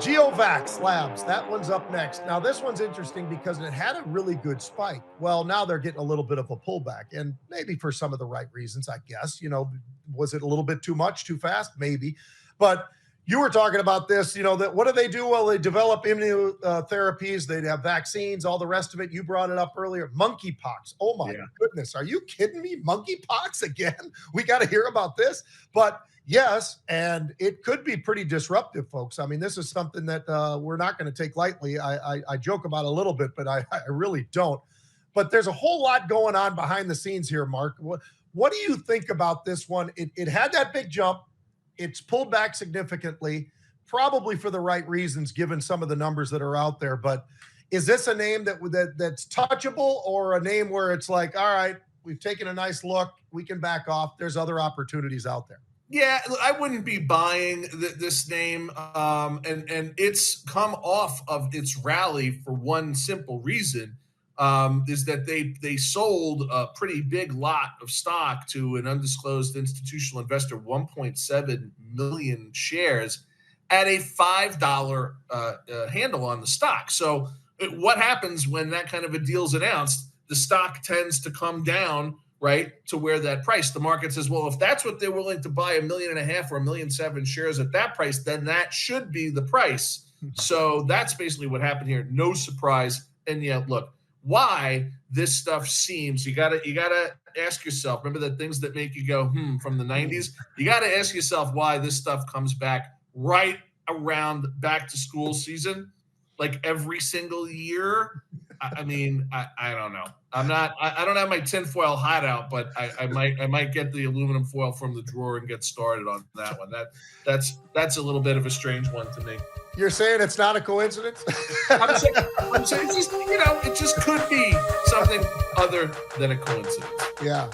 Geovax Labs, that one's up next. Now, this one's interesting because it had a really good spike. Well, now they're getting a little bit of a pullback, and maybe for some of the right reasons, I guess. Was it a little bit too much, too fast? Maybe. But you were talking about this, that what do they do? Well, they develop immunotherapies, they have vaccines, all the rest of it. You brought it up earlier. Monkeypox. Oh, my goodness. Are you kidding me? Monkeypox again? We got to hear about this. But yes, and it could be pretty disruptive, folks. I mean, this is something that we're not going to take lightly. I joke about a little bit, but I really don't. But there's a whole lot going on behind the scenes here, Mark. What do you think about this one? It had that big jump. It's pulled back significantly, probably for the right reasons, given some of the numbers that are out there. But is this a name that's touchable, or a name where it's like, all right, we've taken a nice look, we can back off, there's other opportunities out there? Yeah, I wouldn't be buying this name, and it's come off of its rally for one simple reason, is that they sold a pretty big lot of stock to an undisclosed institutional investor, 1.7 million shares at a $5 handle on the stock. So what happens when that kind of a deal's announced? The stock tends to come down, right, to where that price. The market says, well, if that's what they're willing to buy, 1.5 million or 1.7 million shares at that price, then that should be the price. So that's basically what happened here. No surprise. And yeah, look, why this stuff seems, you gotta ask yourself, remember the things that make you go, from the 90s? You gotta ask yourself why this stuff comes back right around back to school season, like every single year. I mean, I don't know. I don't have my tinfoil hat out, but I might get the aluminum foil from the drawer and get started on that one. That's a little bit of a strange one to me. You're saying it's not a coincidence? I'm saying it's just, it just could be something other than a coincidence. Yeah.